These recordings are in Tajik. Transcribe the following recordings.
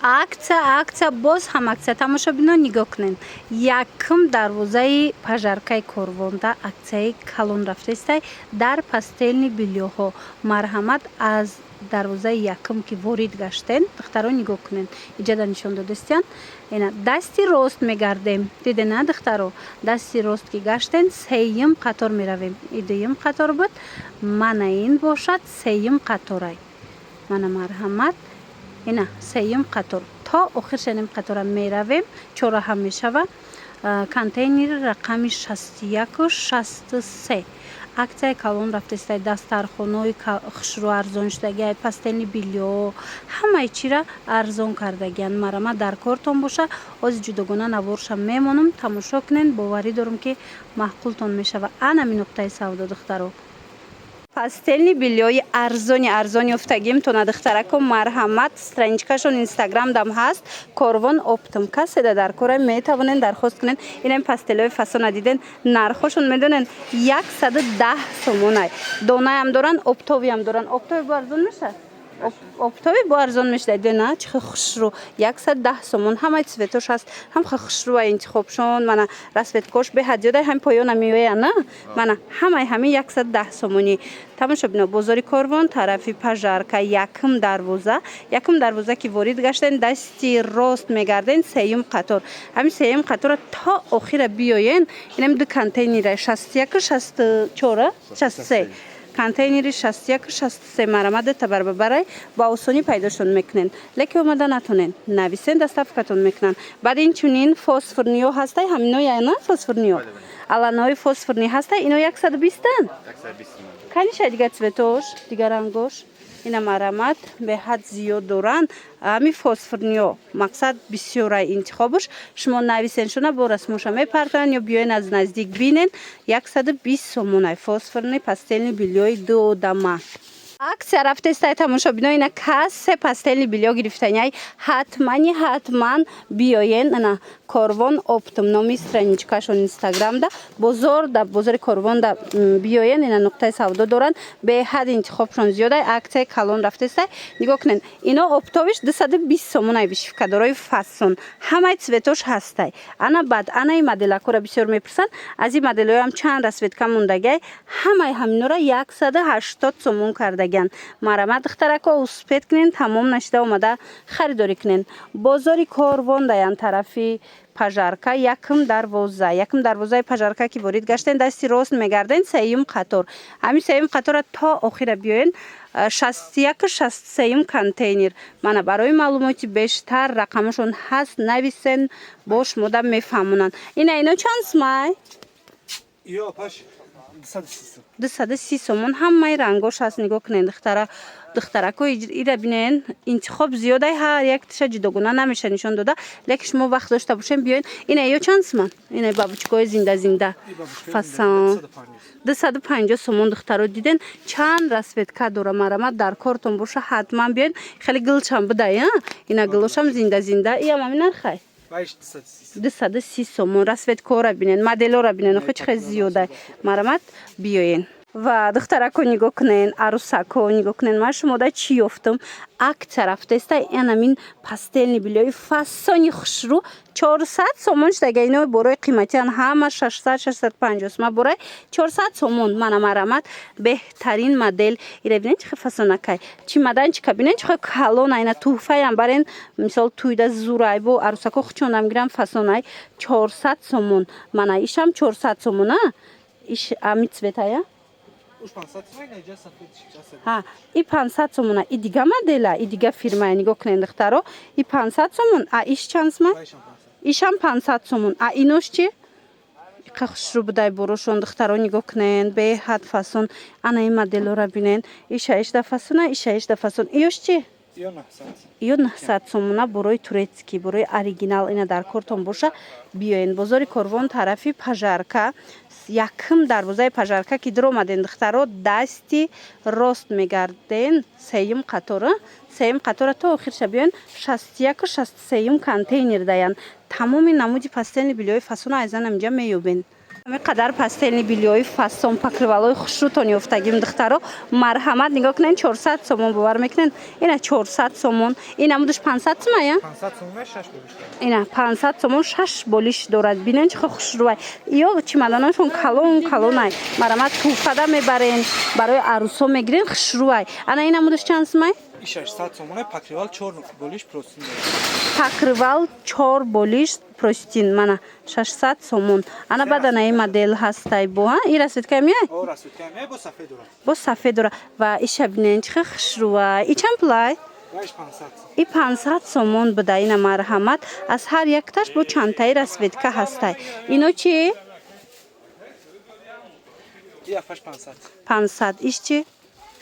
акция боз ҳам акция тамошобино нигоҳ кунед. Якм дарвозаи пажаркаи корвонда аксияи калон рафтаистай дар пастелни билёҳо. Марҳамат аз дарвозаи якм ки ворид гаштен духтаро нигоҳ кунед. Иҷада нишон додастиян ина дасти рост мегардем. Дидена духтаро дасти рост ки гаштен сеюм қатор меравем. Дуюм қатор буд мана ин бошад сеюм қаторай. Мана марҳамат ина сеюм қатор то охир шенем қатора меравем чораҳам мешава. Контейнери рақами 61-63 аксияи калон рафтаистай дастархонои хушрӯ арзон шудагиай пастелни билё ҳамаи чира арзон кардагиан. Марама дар кортон боша ози ҷудогона наворша мемонам тамошо кунед боварӣ дорам ки маъқултон мешава. Анами нуқтаи савдо духтаро пастелни билёи арзони ёфтагимтона духтарако марҳамат страничкашон инстаграм дам ҳаст корвон оптом каседа дар кора метавонен дархост кунен. Инам пастелҳои фасона диден нархошон медонен 110 сомонай. Донаям доран оптовиам доран. Оптови бо арзон мешад. Оптови бо арзон мешад дена чихе хушрӯ 110 сомон ҳамаи цветош ҳаст. ҳам хушрӯа интихобшон мана расветкош беҳад зиёда ҳам поёна меоя на мана ҳамаи ҳами 110 сомони. Тамошо бино бозори корвон тарафи пажарка якм дарвоза ки ворид гаштен дасти рост мегарден сеюм қатор. Ҳами сеюм қатора то охира биёен. Инам ду контейнера 61-64 63 контейнери 61-63 марамада табарбарай ба осонӣ пайдошон мекунен. Леки омада натонен нависен доставкатон мекунан. Баъд инчунин фосфорниё ҳастай ҳаминоя на фосфорниё аланои фосфорни ҳастай ино 120-тан каниша дига цветош дига рангош ина марамат беҳад зиёд доран ҳами фосфорниё мақсад бисёрай интихобуш шумо нависен шуна бо расмоша мепартан ё биёен аз наздик бинен 120 сомонай фосфорни пастелни билёи додама. Аксия рафтаистай тамошо бино ина кассе пастелни билё гирифтаняй ҳатман биёен ина корвон оптом номи страничкашон инстаграмда бозори корвонда биёен ина нуқтаи савдо доран беҳад интихобшон зиёдай аксияи калон рафтаистай нигоҳ кунен ино оптовиш 220 сомонай вишифкадорои фасон ҳамаи цветош ҳастай. Ана баъд анаи моделакора бисёр мепурсан аз ин моделҳоям чанд расветка мондагиай ҳамаи ҳаминора 180 сомон карда. Марама духтарако успед кунен тамом нашида омада харидорӣ кунен. Бозори корвон даян тарафи пажарка якм дарвозаи пажарка ки ворид гаштен дасти рост мегарден сеюм қатор. Ҳами сеюм қатора то охира биёен 61-63 контейнер. Мана барои маълумоти бештар рақамашон ҳаст нависен бош мода мефаҳмонанд. Ино чанд смай 230 сомон ҳамаи рангош ҳаст. нигоҳ кунед духтарако ира бинен интихоб зиёдай ҳар як тиша ҷудогона намеша нишон дода леки шумо вақт дошта бошен биёен. ина ё чанд сомон ина бабочкаҳои зинда фасон 250 сомон духтаро диден чанд расветка дора. марама дар кортон боша ҳатман биёен хеле гилчам буда ина гилошам зинда иам ҳамин нархай 230 сомон расветкора бинен моделора бинен охи чихе зиёдай марамат биёен. Ва духтарако нигоҳ кунен арусако нигоҳ кунен ман шумода чӣ ёфтам акция рафтаистай анамин пастелни билёи фасони хушрӯ 400 сомон шудаги ино борои қиматиан ҳама 600-650 сума борои 400 сомон. мана марамат беҳтарин модел ира бинен чихе фасонакай чимаданчика бинен чихе калона ина туҳфаям барен мисол туйда зурай бо арусако хучонам гирам фасонай 400 сомон. мана ишам 400 сомон иш ами цветая и 500 сомон и дига модела и дига фирма нигоҳ кунед духтаро и 500 сомон иш чанд сомон ишам 500 сомон инош чи хушрӯ будай борошон духтаро нигоҳ кунед беҳад фасон анаи моделора бинен иша ишда фасон иша фасон иёш чи ё 900 сомона борои турецкий борои оригинал ина дар кортон боша биёен. бозори корвон тарафи пажарка якм дарвозаи пажарка ки диромаден духтаро дасти рост мегарден сеюм қатора то охирша биёен 61-63 контейнер даян тамоми намуди пастелни билёи фасона айзан аминҷа меёбен. همینقدر پاستلی بیلیوی فاصون پکروالوی خشروتونی افتادیم دخترو مرحمت نگاه کنین 400 سومون باور میکنین اینا 400 سومون این عمودش 500 سومه 500 سومه 6 بولیش اینا 500 سومون 6 بولیش دارد ببینین چه خشروی یا چمدانشون کالونای مرحمت توفاده میبرین برای عروسا میگیرین خشروی انا این عمودش چند سومه 600 سومونه پکروال 4 بولیش پروستین پکروال 4 بولیش پروستین مانا 600 سومون انا بدن این مدل هستای بو ها این رسید که میای او رسید که میای با سفید داره و ایش ببینین چه خشروی ای چند پلای رایش 500 ای 500 سومون بده این مرحمت از هر یک تاش با چندتای رسید که هستای اینو چی یا فش 500 500 ایش چی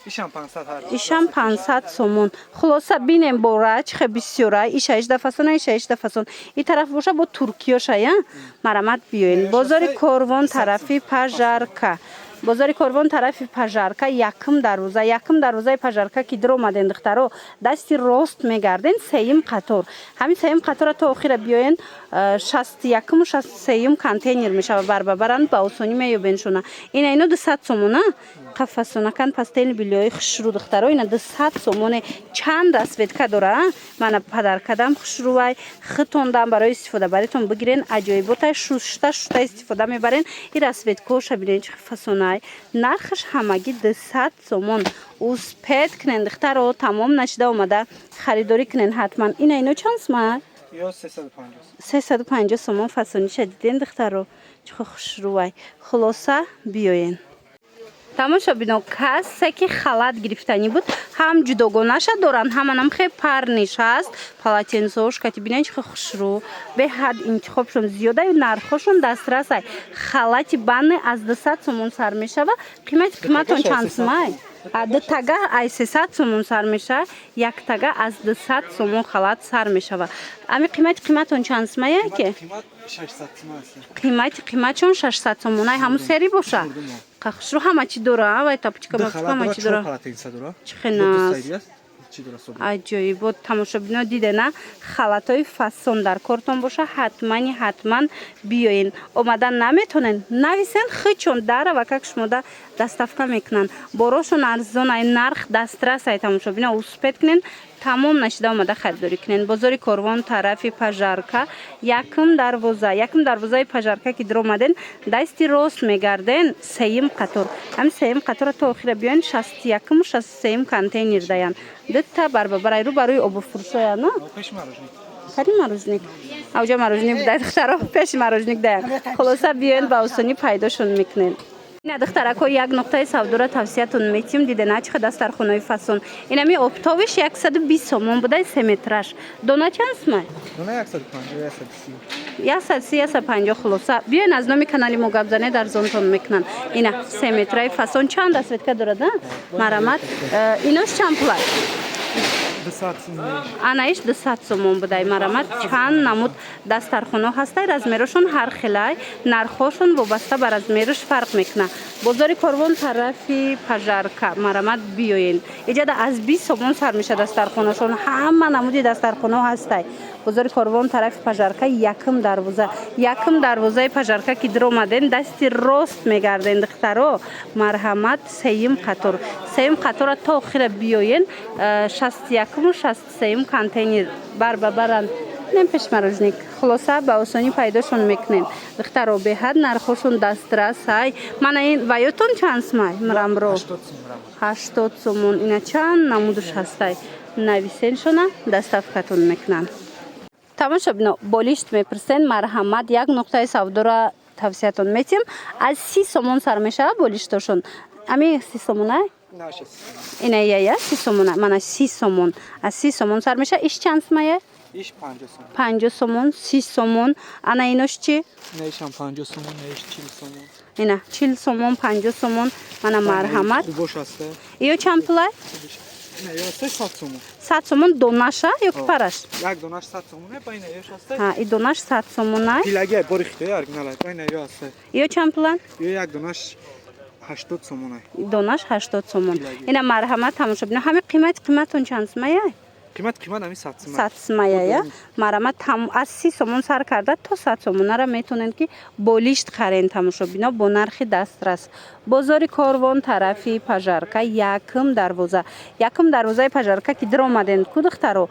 ایشم 500 هر ایشم 500 سومون خلاصه بینیم با چه بسیاره ایش 18 فصل ایش 18 فصل این طرف باشه با ترکیه شاید مرحمت بیاین بازار کاروان طرفی پژارکا بازار کاروان طرفی پژارکا یکم دروازه پژارکا که در اومدن دخترو دستی راست میگردن سیم قطار همین سیم قطار تا آخر بیاین 61 و 63 کانتینر میشه بر ببرن با آسونی میوبن شونه اینا 200 سومونه قفسونه کن پاستل بیلیوی خشرو دخترو اینا 200 سومونه چند رسویدکا داره من پدر کدم خشروای خطوندم برای استفاده براتون بگیرین عجایبات شوشته استفاده میبرین این رسویدکاش ببینین چه فسونه نرخش همگی 200 سومون اوس پت کنن دخترو تمام نشده اومده خریداری کنن حتما اینا چند سومه یا 350 350 سومون فسونی شدیدین دخترو چه خشروای خلاصه بیاین تماشا بینو کسی که خلات گرفتنی بود هم جداگانه‌اش دارن هم خیلی پرنیش هست پلاتینسوش که بینن چه خشرو به حد انتخابشون زیاده و نرخشون دسترس است خلاتی بانه از 200 سومون سر میشه و قیمت اون چند سومه دو تگه از 300 سومون سر میشه یک تگه از 200 سومون خلات سر میشه و امی قیمت اون چند سومه که قیمت 600 سومه است قیمتشون 600 سومونه همون سری باشه خشرو همه چی داره و تاپچکا همه چی داره چه عجیب بود تماشا بینو دیده نه خلطای فسون در کارتون باشه حتما بیاین اومدن نمیتونن نویسن خیچون داره و که شما دستافکا میکنن براشون ارزون ای نرخ دسترس ای تماشا بینو اوسپت کنن تمام نشده اومده خریداری کنن بازار کاروان طرف پژارکا یکم دروازه پژارکا که در اومدن دستی راست میگردن سیم قطار هم سیم قطار تا آخر بیان 61 و 63 کانتینر داین دتا برای آب فروشا نه خری مروجنیک اوجا مروجنیک بده دخترا پیش مروجنیک داین خلاصه بیان با آسونی پیداشون میکنن این دخترکو یک نقطه سودا را توصیه‌تون میتیم دیدن چه دسترخوانای فسون اینا می اپتاوش 120 سومون بوده 3 مترش دونه چند سومه دونه 150 150 خلاصه بیاین از نام کانال مگابزانه در زونتون میکنن اینا 3 مترای فسون چند دست که داره مرحمت ایناش چند پول 200 سومون انایش 200 سومون بوده مرحمت چند نمود دسترخوانه هسته رزمیرشون هر خلای نرخشون وابسته بر رزمیرش فرق میکنه بازار کاروان طرفی پژارکا مرحمت بیاین اینجا از 20 سومون سر میشه دسترخوانشون همه نمودی دسترخوانه هسته بازار کاروان طرف پژارکا یکم دروازه پژارکا که در اومدن دستی راست میگردن دخترو مرحمت سیم قطار تا آخر بیاین 61 و 63 کانتینر ببرن نیم پیش مروجنیک خلاصه با آسانی پیداشون میکنین دخترو به حد نرخشون دسترس های من این وایتون چند سمای مرامرو 80 سومون اینا چند نمودش هستای نویسینشونه دستافکتون میکنن تماشا بینو بالیشت میپرسین مرحمت یک نقطه سودا را توصیه‌تون میتیم از 30 سومون سر میشه بالیشتشون امی 30 سومونه اینا یا 30 سومونه من 30 سومون از 30 سومون سر میشه ایش چند سمایه ایش 50 سومون 50 سومون 30 سومون انا اینوش چی نیشم 50 سومون نیش 40 سومون اینا 40 سومون 50 سومون من مرحمت خوبش هسته ایو چند پولای نه یا 100 سومون 100 سومون دوناشه یا پارش یک دوناش 100 سومونه با اینا یش هسته ها این دوناش 100 سومونه پیلگی بریخته اورجینال با اینا یا هسته ایو چند پولان یک دوناش 80 سومونه دوناش 80 سومون اینا مرحمت تماشا ببین همه قیمت اون چند سومه Қимат ами сатсма. сатсмаяя марама там аз 30 сомон сар карда то 100 сомонара метонен ки болишт харен тамошобино бо нархи дастрас. Бозори Корвон тарафи пажарка якм дарвозаи пажарка ки дромаден кудухтаро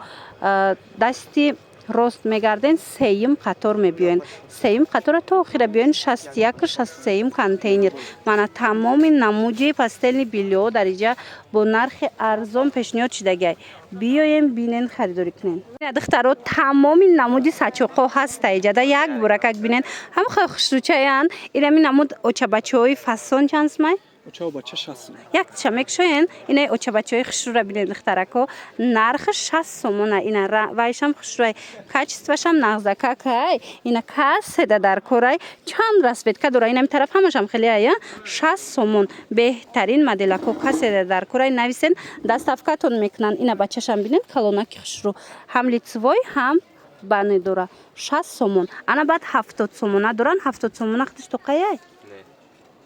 дасти рост мегарден сеим қатор мебиён. Сеим қатора то охира биён 61-63 контейнер. Мана тамоми намуди пастелни билё дариҷа бо нархи арзон пешниҳод шидагай. Биёем бинен харидорӣ кунен. Духтаро тамоми намуди сачоқо ҳаста иҷада як буракак бинен. Ҳам хушручаян инами намуд очабачаҳои фасон чансмай? Очао бача 60. Як чамек шоен ина очабачаҳои хушрура бинен духтарако нархи 60 сомона ина вайшам хушрай качествашам нағзакакай ина каседа дар корай чанд расветка дора инами тараф ҳамашам хеле ая 60 сомон беҳтарин моделако каседа дар корай нависен доставкатон мекунан ина бачашам бинен калонаки хушру ҳам лицевой ҳам бани дора 60 сомон ана баъд 70 сомона доран 70 сомона худаш тоқаяй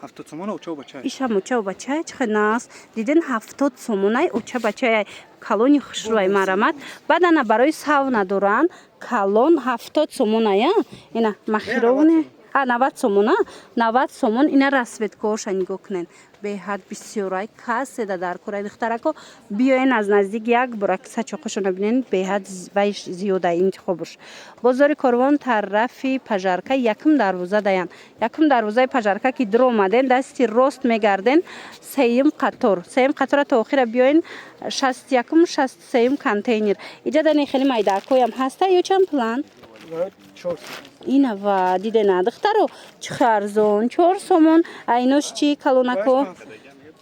70 сомона очао бача. Ишам очао бача чхнас диден 70 сомонай оча бача калони хушруай марамат бадана барои савна доран калон 70 сомоная ина махировне 90 сомона 90 сомон ина расветкоша нигоҳ кунен беҳад бисёрай каседа дар кораи духтарако биёен аз наздик як бурак сачоқошона бинен беҳад вай зиёда интихобуш бозори Корвон тарафи пажарка якм дарвозаи пажарка ки дур омаден дасти рост мегарден сеюм қатора то охира биёен 61-63 контейнер иҷадани хели майдакоям ҳаста ё чанд план ина ва дидена духтаро чихе арзон 4 сомон айнош чи калонако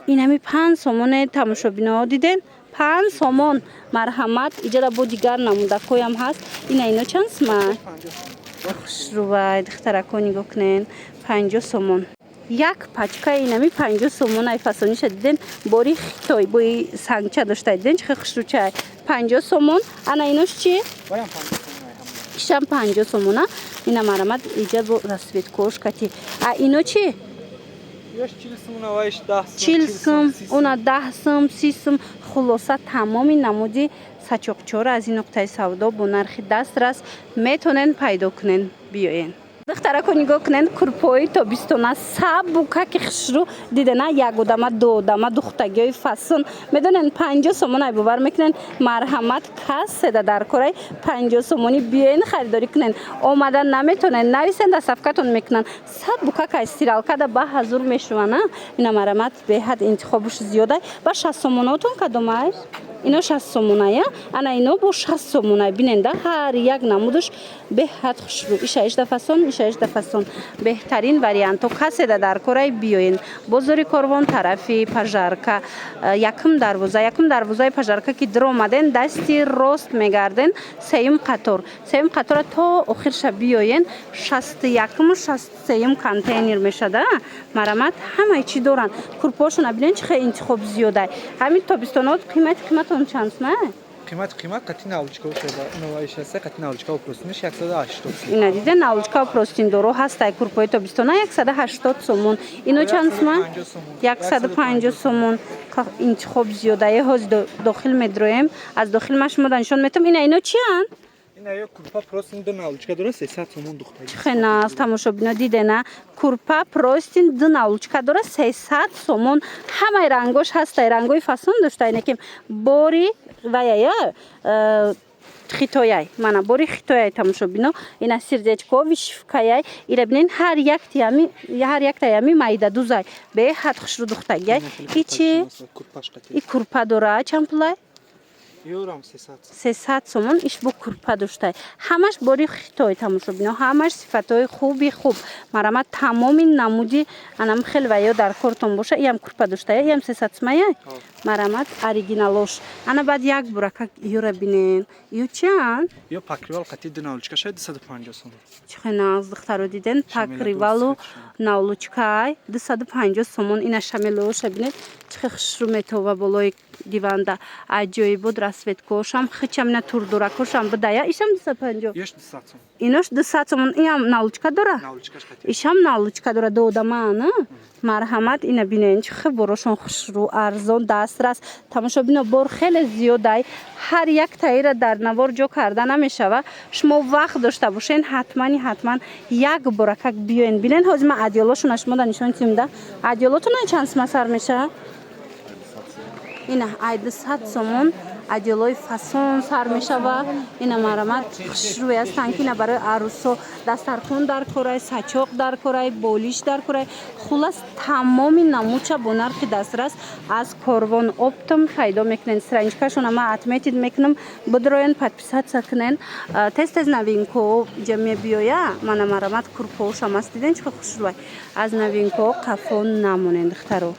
инами 5 сомоне тамошобино диден 5 сомон марҳамат иҷада бо дигар намудакоям ҳаст ина ино чанд сма хушрувай духтарако нигоҳ кунен 50 сомон як пачка инами 50 сомон ай фасониша диден бори хитой бои сангча дошта диден чихе хушручай 50 сомон ана инош чи ишам 50 сомона ина марамат иҷа бо расветкош кати а ино чи 40 сум уна 10 сум 30 сум хулоса тамоми намуди сачоқчора аз ин нуқтаи савдо бо нархи дастрас метонен пайдо кунен биёен духтарако нигоҳ кунен курпои тобистона сабукаки хушру дидена ягодама додама духтагиҳои фасон медонен 50 сомон ай бовар мекунен марҳамат каседа дар корай 50 сомони биёен харидорӣ кунен омадан наметонен нависен доставкатон мекунан сабукака стиралкада ба ҳазур мешувана ина марҳамат беҳад интихобуш зиёдай ба 60 сомонотон кадомай ино 60 сомоная ана ино бо 60 сомонай биненда ҳар як намудаш беҳад хушру иша фасон беҳтарин варианто каседа дар корай биёен бозори Корвон тарафи пажарка якм дарвозаи пажарка ки дур омаден дасти рост мегарден сеюм қатора то охирша биёен 61-63 контейнер мешада марамат ҳамаи чи доран курпошона бинен чихе интихоб зиёдай ҳамин тобистонот қиматон чандсма Қимат қати науличка шуда новаишасе қати науличка упростинш 180 ина диде науличка упростин доро ҳастай курпои тобистона 180 сомон ино чандсма 150 сомон интихоб зиёдае ҳози дохил медроем аз дохил ма шумо данишон метам ино чиан ина ё курпа простин ду науличка дора 300 сомон духтаи хенас тамошобино дидена курпа простин ду науличка дора 300 сомон ҳамаи рангош ҳастай рангои фасон дошта инаким бори ваяя хитояй мана бори хитояй тамошобино ина сердечко вишивкаяй ира бинен ҳар яктаями майдадузай беҳад хушру духтагияй ичи и курпа дора чанд пулай 300 сомон иш бо курпа доштай ҳамаш бори хитой тамошобино ҳамаш сифатҳои хуб марамат тамоми намуди анам хел ва ё дар кортон боша иам курпа доштая иам 300 смая марамат оригиналош ана баъд як бурака ёра бинен ё чанд ё пакривал қати ду науличка шаид 250 сомон чихеназ духтаро диден пакривалу науличкай 250 сомон ина шамелоша бинед чихе хушру метова болои диванда аҷоибод подсветкошам, хичам на турдуракошам бдая, ишам 250. Еш 200 сом. Инош 200 сомон, иам налучка дора. Наличкаш қатин. Ишам налучка дора додама, марҳамат ина бинен чӣ борошон хушрӯ арзон дастрас тамошобино бор хеле зиёдай ҳар як таира дар навор ҷо карда намешава шумо вақт дошта бошен ҳатман як боракак биёен бинен ҳозир ман адиёлошона шумо да нишон тимда адиёлотон чанд сума сар меша ина ай 200 сомон адиёлои фасон сар мешава ина марҳамат хушрӯи ҳастанд ки ина барои арӯсо дастархон дар корай сачоқ дар корай болиш дар корай хулас тамоми намуча бо нархи дастрас аз корвон оптом пайдо мекунен страничкашона ман отметид мекунам бидроен подписатсия кунен тез новинкаҳо ҷа мебиёя мана марҳамат курпаошам аст диден чӣ хушрӯай аз новинкаҳо қафо намонен духтаро